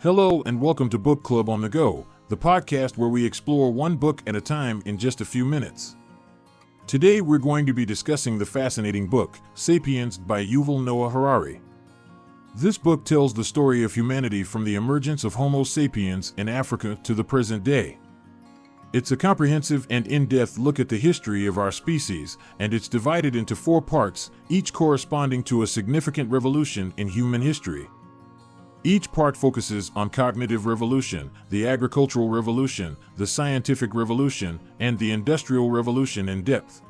Hello and welcome to Book Club on the Go, the podcast where we explore one book at a time in just a few minutes. Today we're going to be discussing the fascinating book, Sapiens by Yuval Noah Harari. This book tells the story of humanity from the emergence of Homo sapiens in Africa to the present day. It's a comprehensive and in-depth look at the history of our species, and it's divided into 4 parts, each corresponding to a significant revolution in human history. Each part focuses on cognitive revolution, the agricultural revolution, the scientific revolution, and the industrial revolution in depth.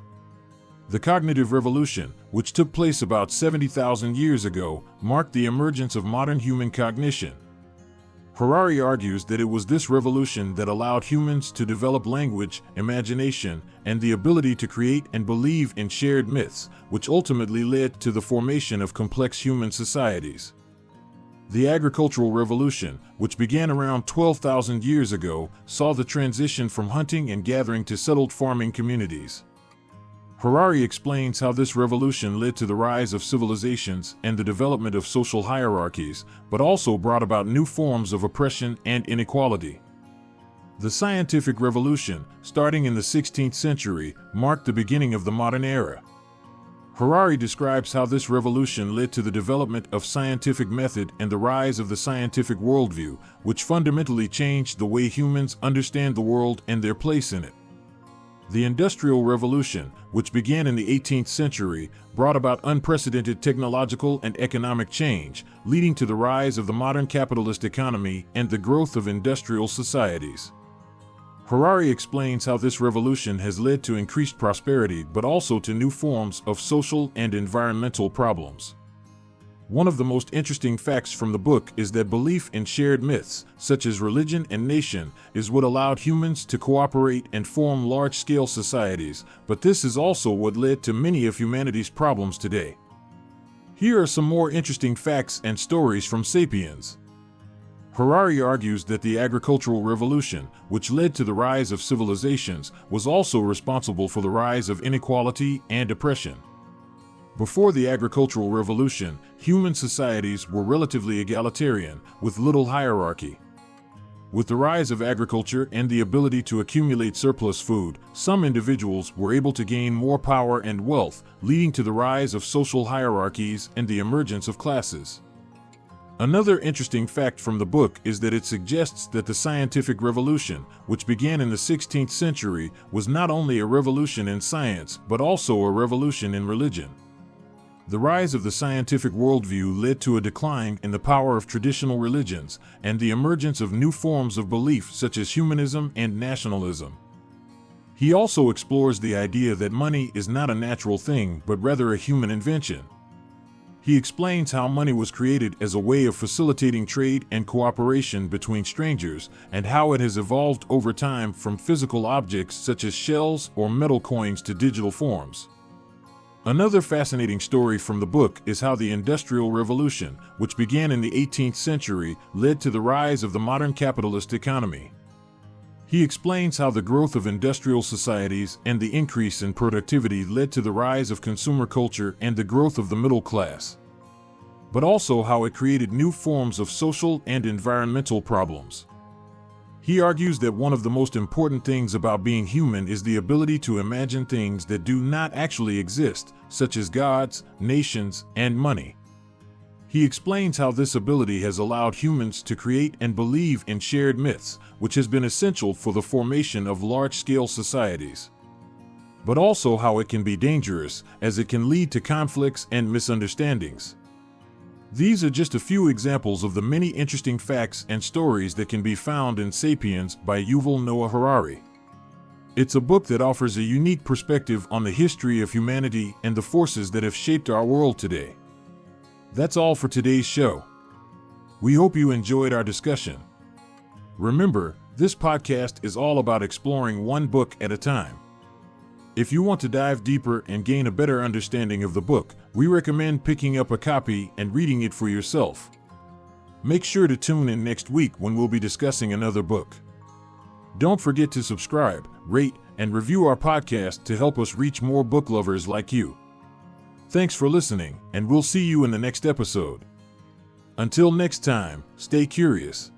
The cognitive revolution, which took place about 70,000 years ago, marked the emergence of modern human cognition. Harari argues that it was this revolution that allowed humans to develop language, imagination, and the ability to create and believe in shared myths, which ultimately led to the formation of complex human societies. The agricultural revolution, which began around 12,000 years ago, saw the transition from hunting and gathering to settled farming communities. Harari explains how this revolution led to the rise of civilizations and the development of social hierarchies, but also brought about new forms of oppression and inequality. The scientific revolution, starting in the 16th century, marked the beginning of the modern era. Harari describes how this revolution led to the development of scientific method and the rise of the scientific worldview, which fundamentally changed the way humans understand the world and their place in it. The Industrial Revolution, which began in the 18th century, brought about unprecedented technological and economic change, leading to the rise of the modern capitalist economy and the growth of industrial societies. Harari explains how this revolution has led to increased prosperity but also to new forms of social and environmental problems. One of the most interesting facts from the book is that belief in shared myths, such as religion and nation, is what allowed humans to cooperate and form large-scale societies, but this is also what led to many of humanity's problems today. Here are some more interesting facts and stories from Sapiens. Harari argues that the agricultural revolution, which led to the rise of civilizations, was also responsible for the rise of inequality and oppression. Before the agricultural revolution, human societies were relatively egalitarian, with little hierarchy. With the rise of agriculture and the ability to accumulate surplus food, some individuals were able to gain more power and wealth, leading to the rise of social hierarchies and the emergence of classes. Another interesting fact from the book is that it suggests that the scientific revolution, which began in the 16th century, was not only a revolution in science but also a revolution in religion. The rise of the scientific worldview led to a decline in the power of traditional religions and the emergence of new forms of belief such as humanism and nationalism. He also explores the idea that money is not a natural thing but rather a human invention. He explains how money was created as a way of facilitating trade and cooperation between strangers and how it has evolved over time from physical objects such as shells or metal coins to digital forms. Another fascinating story from the book is how the Industrial Revolution, which began in the 18th century, led to the rise of the modern capitalist economy. He explains how the growth of industrial societies and the increase in productivity led to the rise of consumer culture and the growth of the middle class, but also how it created new forms of social and environmental problems. He argues that one of the most important things about being human is the ability to imagine things that do not actually exist, such as gods, nations, and money. He explains how this ability has allowed humans to create and believe in shared myths, which has been essential for the formation of large-scale societies, but also how it can be dangerous, as it can lead to conflicts and misunderstandings. These are just a few examples of the many interesting facts and stories that can be found in Sapiens by Yuval Noah Harari. It's a book that offers a unique perspective on the history of humanity and the forces that have shaped our world today. That's all for today's show. We hope you enjoyed our discussion. Remember, this podcast is all about exploring one book at a time. If you want to dive deeper and gain a better understanding of the book, we recommend picking up a copy and reading it for yourself. Make sure to tune in next week when we'll be discussing another book. Don't forget to subscribe, rate, and review our podcast to help us reach more book lovers like you. Thanks for listening, and we'll see you in the next episode. Until next time, stay curious.